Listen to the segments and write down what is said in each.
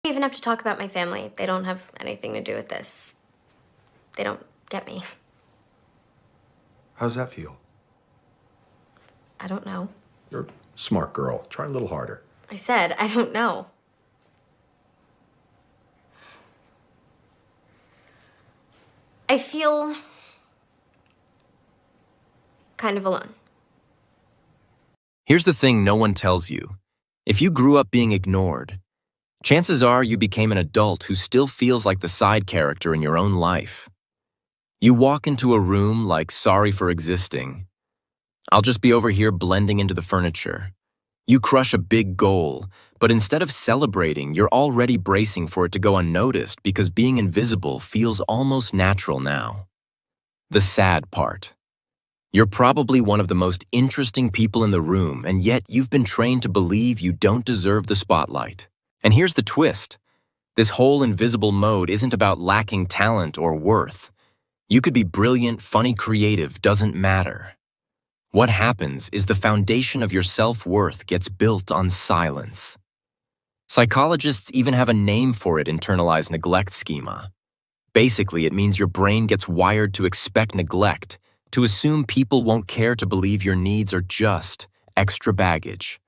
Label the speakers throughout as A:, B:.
A: I don't even have to talk about my family. They don't have anything to do with this. They don't get me.
B: How's that feel?
A: I don't know.
B: You're a smart girl. Try a little harder.
A: I said, I don't know. I feel kind of alone.
C: Here's the thing no one tells you. If you grew up being ignored, chances are you became an adult who still feels like the side character in your own life. You walk into a room like sorry for existing. I'll just be over here blending into the furniture. You crush a big goal, but instead of celebrating, you're already bracing for it to go unnoticed because being invisible feels almost natural now. The sad part. You're probably one of the most interesting people in the room, and yet you've been trained to believe you don't deserve the spotlight. And here's the twist. This whole invisible mode isn't about lacking talent or worth. You could be brilliant, funny, creative, doesn't matter. What happens is the foundation of your self-worth gets built on silence. Psychologists even have a name for it: internalized neglect schema. Basically, it means your brain gets wired to expect neglect, to assume people won't care, to believe your needs are just extra baggage.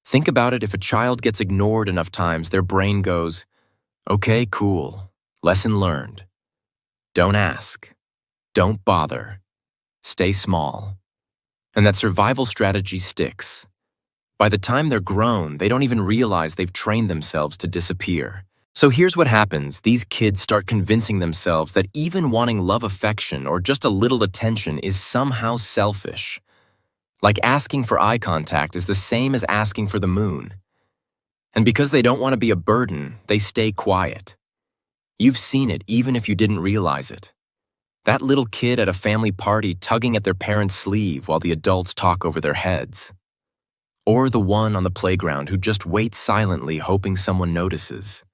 C: Think about it: if a child gets ignored enough times, their brain goes, okay, cool, lesson learned. Don't ask. Don't bother. Stay small. And that survival strategy sticks. By the time they're grown, they don't even realize they've trained themselves to disappear. So here's what happens. These kids start convincing themselves that even wanting love, affection, or just a little attention is somehow selfish. Like asking for eye contact is the same as asking for the moon. And because they don't want to be a burden, they stay quiet. You've seen it even if you didn't realize it. That little kid at a family party tugging at their parent's sleeve while the adults talk over their heads. Or the one on the playground who just waits silently hoping someone notices.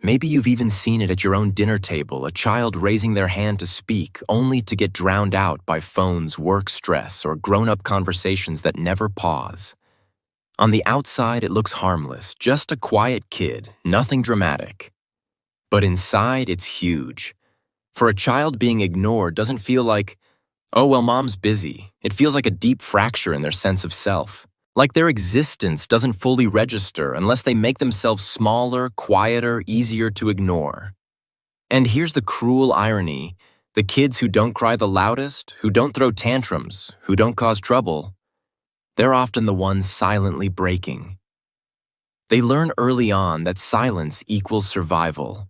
C: Maybe you've even seen it at your own dinner table, a child raising their hand to speak only to get drowned out by phones, work stress, or grown-up conversations that never pause. On the outside, it looks harmless, just a quiet kid, nothing dramatic. But inside, it's huge. For a child, being ignored doesn't feel like, oh, well, mom's busy. It feels like a deep fracture in their sense of self. Like their existence doesn't fully register unless they make themselves smaller, quieter, easier to ignore. And here's the cruel irony. The kids who don't cry the loudest, who don't throw tantrums, who don't cause trouble, they're often the ones silently breaking. They learn early on that silence equals survival.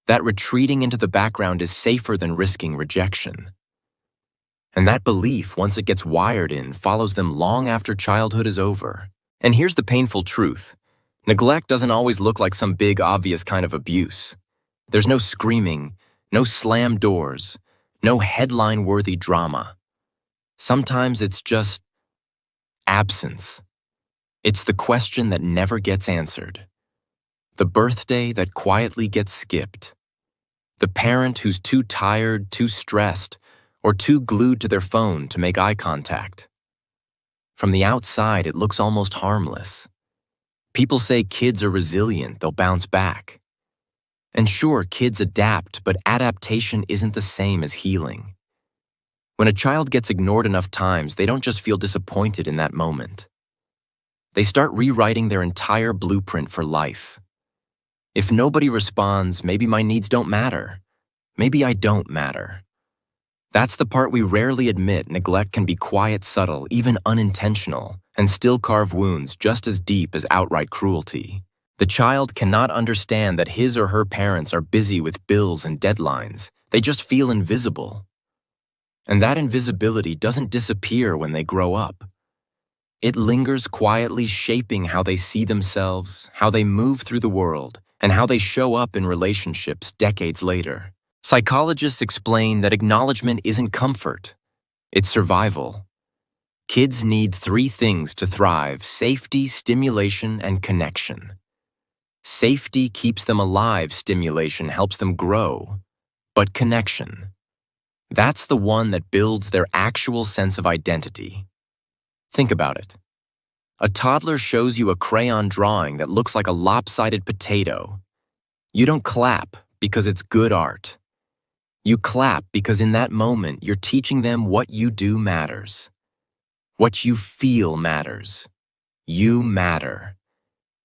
C: That retreating into the background is safer than risking rejection. And that belief, once it gets wired in, follows them long after childhood is over. And here's the painful truth. Neglect doesn't always look like some big, obvious kind of abuse. There's no screaming, no slam doors, no headline-worthy drama. Sometimes it's just absence. It's the question that never gets answered. The birthday that quietly gets skipped. The parent who's too tired, too stressed, or too glued to their phone to make eye contact. From the outside, it looks almost harmless. People say kids are resilient, they'll bounce back. And sure, kids adapt, but adaptation isn't the same as healing. When a child gets ignored enough times, they don't just feel disappointed in that moment. They start rewriting their entire blueprint for life. If nobody responds, maybe my needs don't matter. Maybe I don't matter. That's the part we rarely admit. Neglect can be quiet, subtle, even unintentional, and still carve wounds just as deep as outright cruelty. The child cannot understand that his or her parents are busy with bills and deadlines. They just feel invisible. And that invisibility doesn't disappear when they grow up. It lingers quietly, shaping how they see themselves, how they move through the world, and how they show up in relationships decades later. Psychologists explain that acknowledgement isn't comfort, it's survival. Kids need 3 things to thrive: safety, stimulation, and connection. Safety keeps them alive, stimulation helps them grow. But connection, that's the one that builds their actual sense of identity. Think about it. A toddler shows you a crayon drawing that looks like a lopsided potato. You don't clap because it's good art. You clap because in that moment you're teaching them what you do matters. What you feel matters. You matter.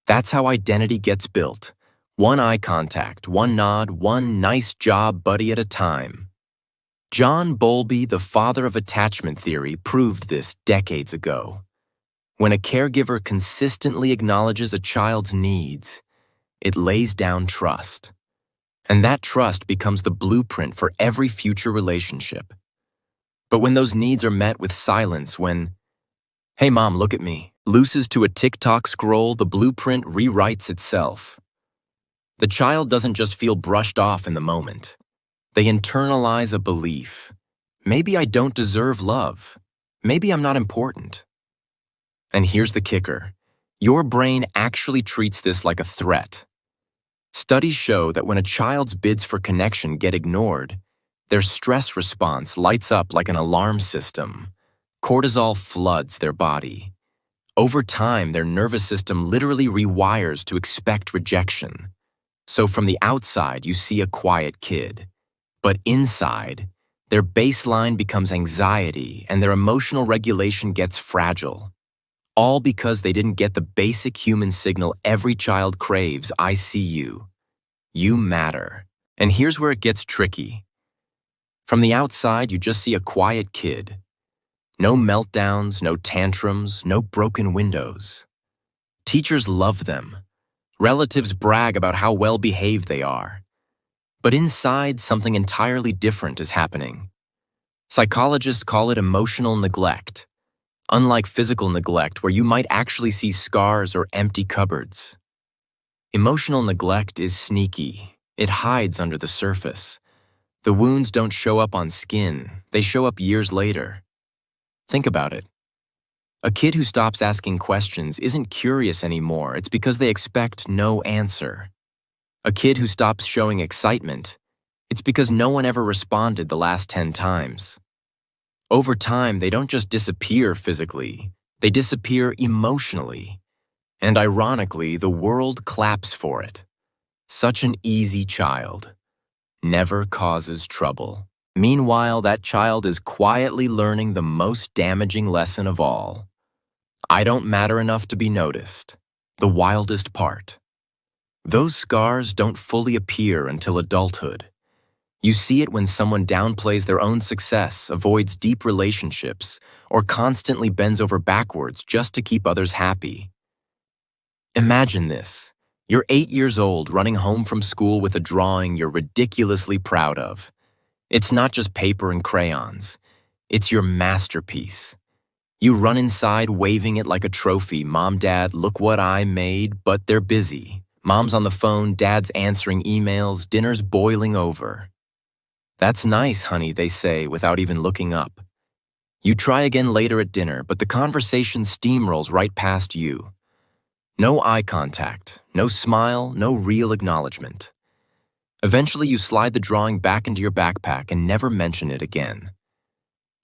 C: That's how identity gets built. One eye contact, one nod, one nice job buddy at a time. John Bowlby, the father of attachment theory, proved this decades ago. When a caregiver consistently acknowledges a child's needs, it lays down trust. And that trust becomes the blueprint for every future relationship. But when those needs are met with silence, when, "Hey mom, look at me," looses to a TikTok scroll, the blueprint rewrites itself. The child doesn't just feel brushed off in the moment. They internalize a belief. Maybe I don't deserve love. Maybe I'm not important. And here's the kicker. Your brain actually treats this like a threat. Studies show that when a child's bids for connection get ignored, their stress response lights up like an alarm system. Cortisol floods their body. Over time, their nervous system literally rewires to expect rejection. So from the outside, you see a quiet kid. But inside, their baseline becomes anxiety and their emotional regulation gets fragile. All because they didn't get the basic human signal every child craves: I see you. You matter. And here's where it gets tricky. From the outside, you just see a quiet kid. No meltdowns, no tantrums, no broken windows. Teachers love them. Relatives brag about how well-behaved they are. But inside, something entirely different is happening. Psychologists call it emotional neglect. Unlike physical neglect, where you might actually see scars or empty cupboards. Emotional neglect is sneaky. It hides under the surface. The wounds don't show up on skin. They show up years later. Think about it. A kid who stops asking questions isn't curious anymore. It's because they expect no answer. A kid who stops showing excitement, it's because no one ever responded the last 10 times. Over time, they don't just disappear physically, they disappear emotionally. And ironically, the world claps for it. Such an easy child. Never causes trouble. Meanwhile, that child is quietly learning the most damaging lesson of all. I don't matter enough to be noticed. The wildest part. Those scars don't fully appear until adulthood. You see it when someone downplays their own success, avoids deep relationships, or constantly bends over backwards just to keep others happy. Imagine this. You're 8 years old, running home from school with a drawing you're ridiculously proud of. It's not just paper and crayons. It's your masterpiece. You run inside waving it like a trophy. Mom, Dad, look what I made, but they're busy. Mom's on the phone, Dad's answering emails, dinner's boiling over. That's nice, honey, they say without even looking up. You try again later at dinner, but the conversation steamrolls right past you. No eye contact, no smile, no real acknowledgement. Eventually, you slide the drawing back into your backpack and never mention it again.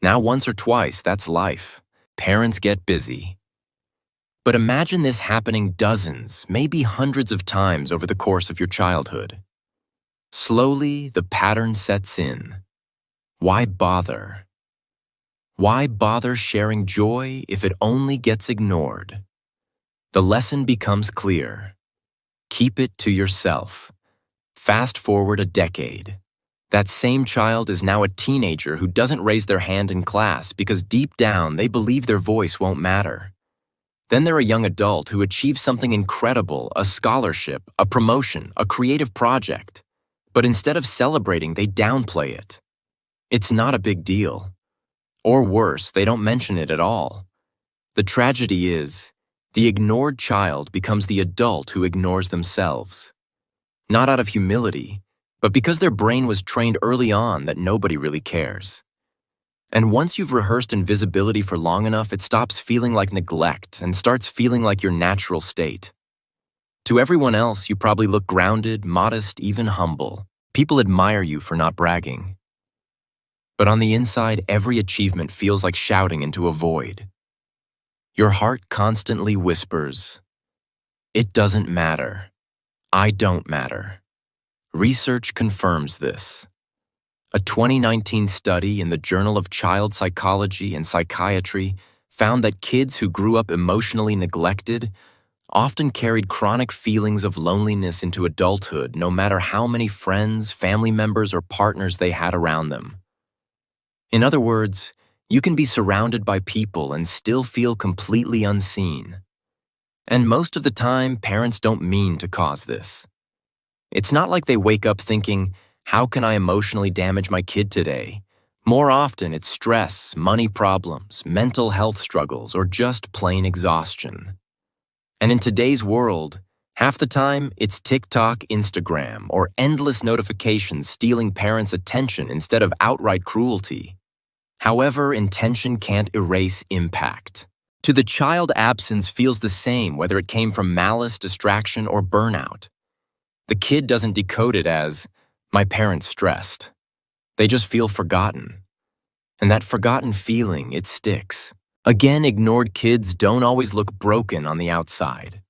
C: Now, once or twice, that's life. Parents get busy. But imagine this happening dozens, maybe hundreds of times over the course of your childhood. Slowly, the pattern sets in. Why bother? Why bother sharing joy if it only gets ignored? The lesson becomes clear. Keep it to yourself. Fast forward a decade. That same child is now a teenager who doesn't raise their hand in class because deep down they believe their voice won't matter. Then they're a young adult who achieves something incredible, a scholarship, a promotion, a creative project. But instead of celebrating, they downplay it. It's not a big deal. Or worse, they don't mention it at all. The tragedy is, the ignored child becomes the adult who ignores themselves. Not out of humility, but because their brain was trained early on that nobody really cares. And once you've rehearsed invisibility for long enough, it stops feeling like neglect and starts feeling like your natural state. To everyone else, you probably look grounded, modest, even humble. People admire you for not bragging. But on the inside, every achievement feels like shouting into a void. Your heart constantly whispers, "It doesn't matter. I don't matter." Research confirms this. A 2019 study in the Journal of Child Psychology and Psychiatry found that kids who grew up emotionally neglected often carried chronic feelings of loneliness into adulthood, no matter how many friends, family members, or partners they had around them. In other words, you can be surrounded by people and still feel completely unseen. And most of the time, parents don't mean to cause this. It's not like they wake up thinking, "How can I emotionally damage my kid today?" More often, it's stress, money problems, mental health struggles, or just plain exhaustion. And in today's world, half the time, it's TikTok, Instagram, or endless notifications stealing parents' attention instead of outright cruelty. However, intention can't erase impact. To the child, absence feels the same whether it came from malice, distraction, or burnout. The kid doesn't decode it as, "My parents stressed." They just feel forgotten. And that forgotten feeling, it sticks. Again, ignored kids don't always look broken on the outside.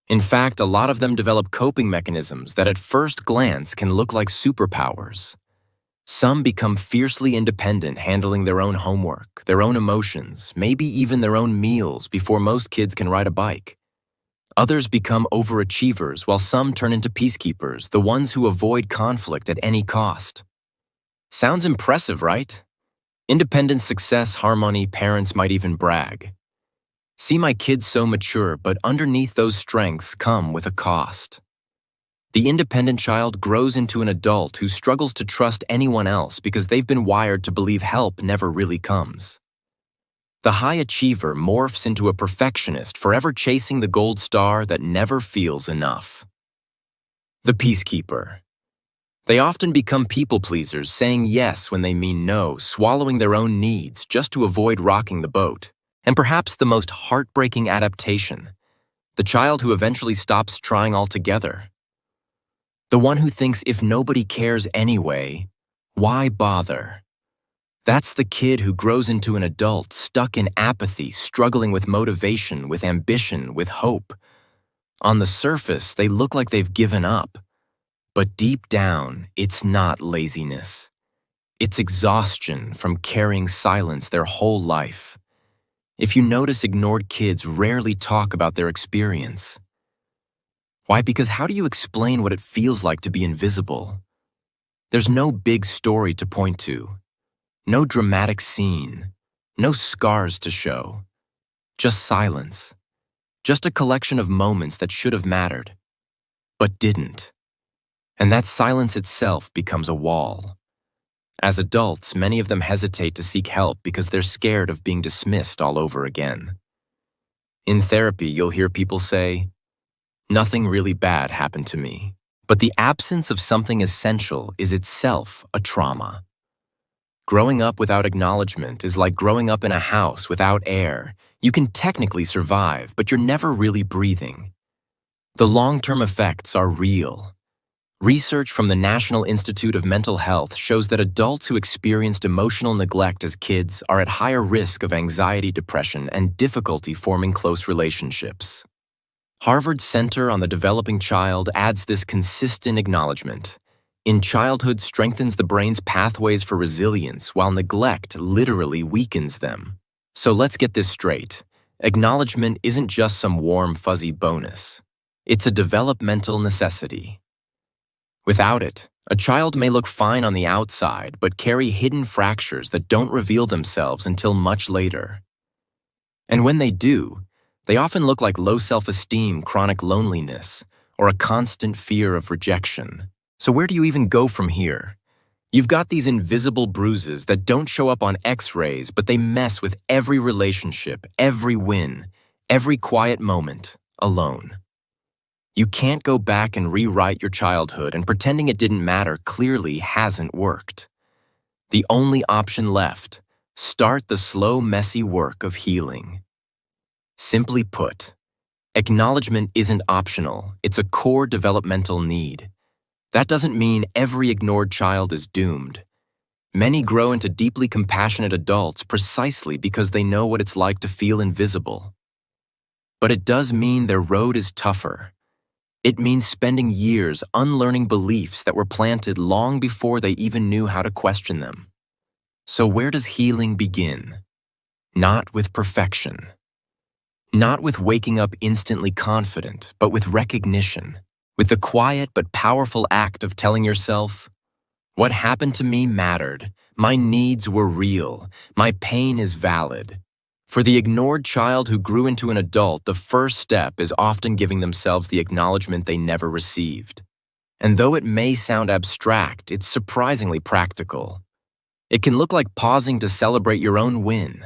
C: In fact, a lot of them develop coping mechanisms that at first glance can look like superpowers. Some become fiercely independent, handling their own homework, their own emotions, maybe even their own meals before most kids can ride a bike. Others become overachievers, while some turn into peacekeepers, the ones who avoid conflict at any cost. Sounds impressive, right? Independence, success, harmony, parents might even brag. "See my kids so mature," but underneath those strengths come with a cost. The independent child grows into an adult who struggles to trust anyone else because they've been wired to believe help never really comes. The high achiever morphs into a perfectionist, forever chasing the gold star that never feels enough. The peacekeeper. They often become people pleasers, saying yes when they mean no, swallowing their own needs just to avoid rocking the boat. And perhaps the most heartbreaking adaptation, the child who eventually stops trying altogether. The one who thinks if nobody cares anyway, why bother? That's the kid who grows into an adult, stuck in apathy, struggling with motivation, with ambition, with hope. On the surface, they look like they've given up. But deep down, it's not laziness. It's exhaustion from carrying silence their whole life. If you notice, ignored kids rarely talk about their experience. Why? Because how do you explain what it feels like to be invisible? There's no big story to point to, no dramatic scene, no scars to show, just silence, just a collection of moments that should have mattered, but didn't. And that silence itself becomes a wall. As adults, many of them hesitate to seek help because they're scared of being dismissed all over again. In therapy, you'll hear people say, "Nothing really bad happened to me." But the absence of something essential is itself a trauma. Growing up without acknowledgement is like growing up in a house without air. You can technically survive, but you're never really breathing. The long-term effects are real. Research from the National Institute of Mental Health shows that adults who experienced emotional neglect as kids are at higher risk of anxiety, depression, and difficulty forming close relationships. Harvard's Center on the Developing Child adds this consistent acknowledgement. In childhood strengthens the brain's pathways for resilience, while neglect literally weakens them. So let's get this straight. Acknowledgement isn't just some warm, fuzzy bonus. It's a developmental necessity. Without it, a child may look fine on the outside, but carry hidden fractures that don't reveal themselves until much later. And when they do, they often look like low self-esteem, chronic loneliness, or a constant fear of rejection. So where do you even go from here? You've got these invisible bruises that don't show up on X-rays, but they mess with every relationship, every win, every quiet moment, alone. You can't go back and rewrite your childhood, and pretending it didn't matter clearly hasn't worked. The only option left, start the slow, messy work of healing. Simply put, acknowledgement isn't optional, it's a core developmental need. That doesn't mean every ignored child is doomed. Many grow into deeply compassionate adults precisely because they know what it's like to feel invisible. But it does mean their road is tougher. It means spending years unlearning beliefs that were planted long before they even knew how to question them. So where does healing begin? Not with perfection. Not with waking up instantly confident, but with recognition. With the quiet but powerful act of telling yourself, "What happened to me mattered. My needs were real. My pain is valid." For the ignored child who grew into an adult, the first step is often giving themselves the acknowledgement they never received. And though it may sound abstract, it's surprisingly practical. It can look like pausing to celebrate your own win.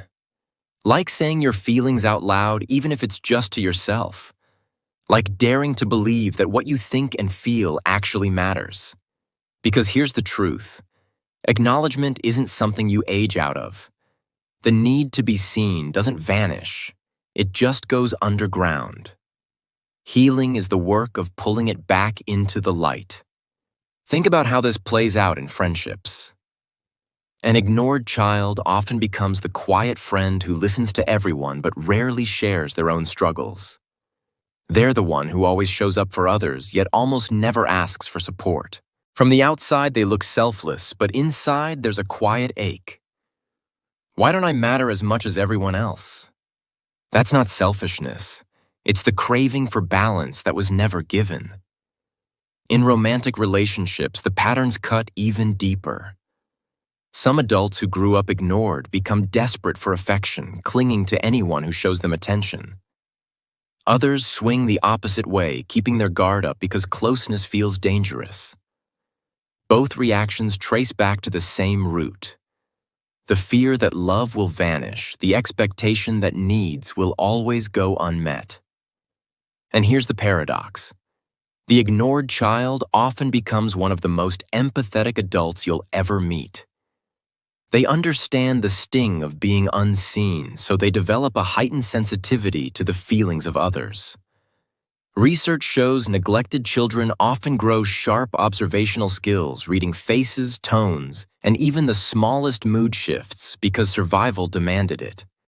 C: Like saying your feelings out loud, even if it's just to yourself. Like daring to believe that what you think and feel actually matters. Because here's the truth. Acknowledgement isn't something you age out of. The need to be seen doesn't vanish. It just goes underground. Healing is the work of pulling it back into the light. Think about how this plays out in friendships. An ignored child often becomes the quiet friend who listens to everyone but rarely shares their own struggles. They're the one who always shows up for others, yet almost never asks for support. From the outside, they look selfless, but inside, there's a quiet ache. Why don't I matter as much as everyone else? That's not selfishness. It's the craving for balance that was never given. In romantic relationships, the patterns cut even deeper. Some adults who grew up ignored become desperate for affection, clinging to anyone who shows them attention. Others swing the opposite way, keeping their guard up because closeness feels dangerous. Both reactions trace back to the same root. The fear that love will vanish, the expectation that needs will always go unmet. And here's the paradox. The ignored child often becomes one of the most empathetic adults you'll ever meet. They understand the sting of being unseen, so they develop a heightened sensitivity to the feelings of others. Research shows neglected children often grow sharp observational skills, reading faces, tones, and even the smallest mood shifts because survival demanded it.